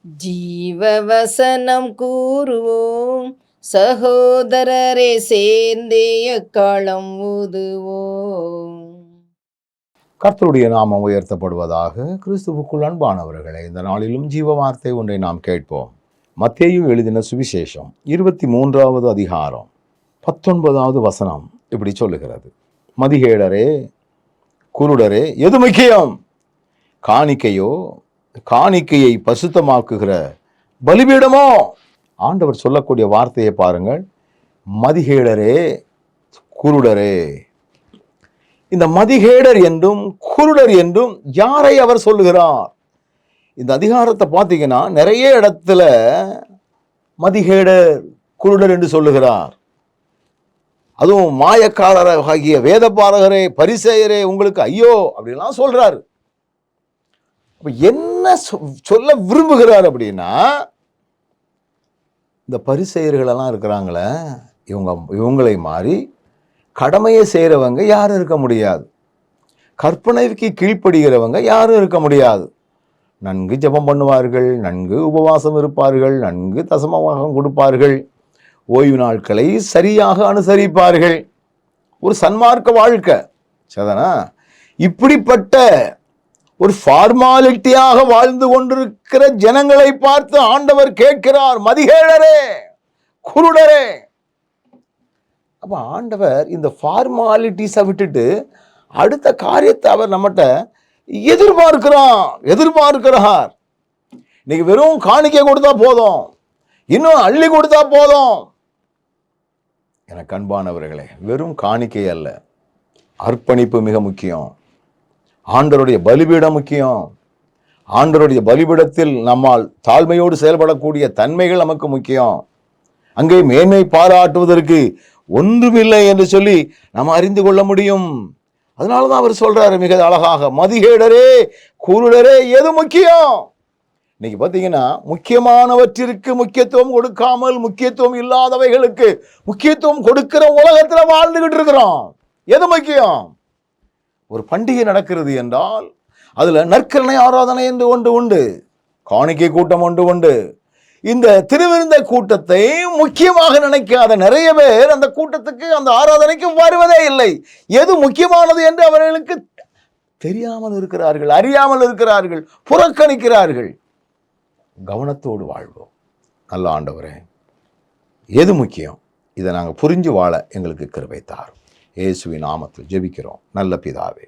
ஜீவவசனம் கூறுவோம், சகோதரரே சேர்ந்தே எக்காலம் ஊதுவோம். கர்த்தருடைய நாமம் உயர்த்தப்படுவதாக. கிறிஸ்துவுக்குள் அன்பானவர்களே, இந்த நாளிலும் ஜீவ வார்த்தை ஒன்றை நாம் கேட்போம். மத்தேயு எழுதின சுவிசேஷம் 23வது அதிகாரம் 19வது வசனம் இப்படி சொல்லுகிறது: மதிகேடரே, குருடரே, எது முக்கியம்? காணிக்கையோ, காணிக்கையை பசுத்தமாக்குகிற பலிபீடமோ? ஆண்டவர் சொல்லக்கூடிய வார்த்தையை பாருங்கள். மதிகேடரே, குருடரே. இந்த மதிகேடர் என்றும் குருடர் என்றும் யாரை அவர் சொல்லுகிறார்? இந்த அதிகாரத்தை பார்த்தீங்கன்னா நிறைய இடத்துல மதிகேடர், குருடர் என்று சொல்லுகிறார். அதுவும் மாயக்காரர் ஆகிய வேதபாரகரே, பரிசேயரே, உங்களுக்கு ஐயோ அப்படின்லாம் சொல்றாரு. என்ன சொல்ல விரும்புகிறார் அப்படின்னா, இந்த பரிசேயர்களெல்லாம் இருக்கிறாங்களே, இவங்களை மாறி கடமையை செய்கிறவங்க யாரும் இருக்க முடியாது. கற்பனைக்கு கீழ்ப்படுகிறவங்க யாரும் இருக்க முடியாது. நன்கு ஜெபம் பண்ணுவார்கள், நன்கு உபவாசம் இருப்பார்கள், நன்கு தசமபாகம் கொடுப்பார்கள், ஓய்வு நாட்களை சரியாக அனுசரிப்பார்கள், ஒரு சன்மார்க்க வாழ்க்கை. சரிதானா? இப்படிப்பட்ட ஒரு ஃபார்மாலிட்டியாக வாழ்ந்து கொண்டிருக்கிற ஜனங்களை பார்த்து ஆண்டவர் கேட்கிறார், மதிகேடரே, குருடரே. அப்ப ஆண்டவர் இந்த ஃபார்மாலிட்டிஸை விட்டுட்டு அடுத்த காரியத்தை அவர் நம்மகிட்ட எதிர்பார்க்கிறார். இன்னைக்கு வெறும் காணிக்கை கொடுத்தா போதும், இன்னும் அள்ளி கொடுத்தா போதும். எனக்கு அன்பானவர்களே, வெறும் காணிக்கை அல்ல, அர்ப்பணிப்பு மிக முக்கியம். ஆண்டவருடைய பலிபீடம் முக்கியம். ஆண்டவருடைய பலிபீடத்தில் நம்மால் தாழ்மையோடு செயல்படக்கூடிய தன்மைகள் நமக்கு முக்கியம். அங்கே மேன்மை பாராட்டுவதற்கு ஒன்றுமில்லை என்று சொல்லி நாம் அறிந்து கொள்ள முடியும். அதனாலதான் அவர் சொல்றாரு மிக அழகாக, மதிகேடரே, குருடரே, எது முக்கியம்? இன்னைக்கு பார்த்தீங்கன்னா முக்கியமானவற்றிற்கு முக்கியத்துவம் கொடுக்காமல் முக்கியத்துவம் இல்லாதவைகளுக்கு முக்கியத்துவம் கொடுக்கிற உலகத்தில் வாழ்ந்துகிட்டு இருக்கிறோம். எது முக்கியம்? ஒரு பண்டிகை நடக்கிறது என்றால் அதுல நற்கருணை ஆராதனை என்று ஒன்று உண்டு, காணிக்கை கூட்டம் ஒன்று உண்டு. இந்த திருவிருந்த கூட்டத்தை முக்கியமாக நினைக்காத நிறைய பேர் அந்த கூட்டத்துக்கு, அந்த ஆராதனைக்கு வருவதே இல்லை. எது முக்கியமானது என்று அவர்களுக்கு தெரியாமல் இருக்கிறார்கள், அறியாமல் இருக்கிறார்கள், புறக்கணிக்கிறார்கள். கவனத்தோடு வாழ்வோம். நல்ல ஆண்டவரே, எது முக்கியம்? இதை நாங்கள் புரிஞ்சு வாழ எங்களுக்கு கிருபை தாரும். இயேசுவின் நாமத்தில் ஜெபிக்கிறோம் நல்ல பிதாவே.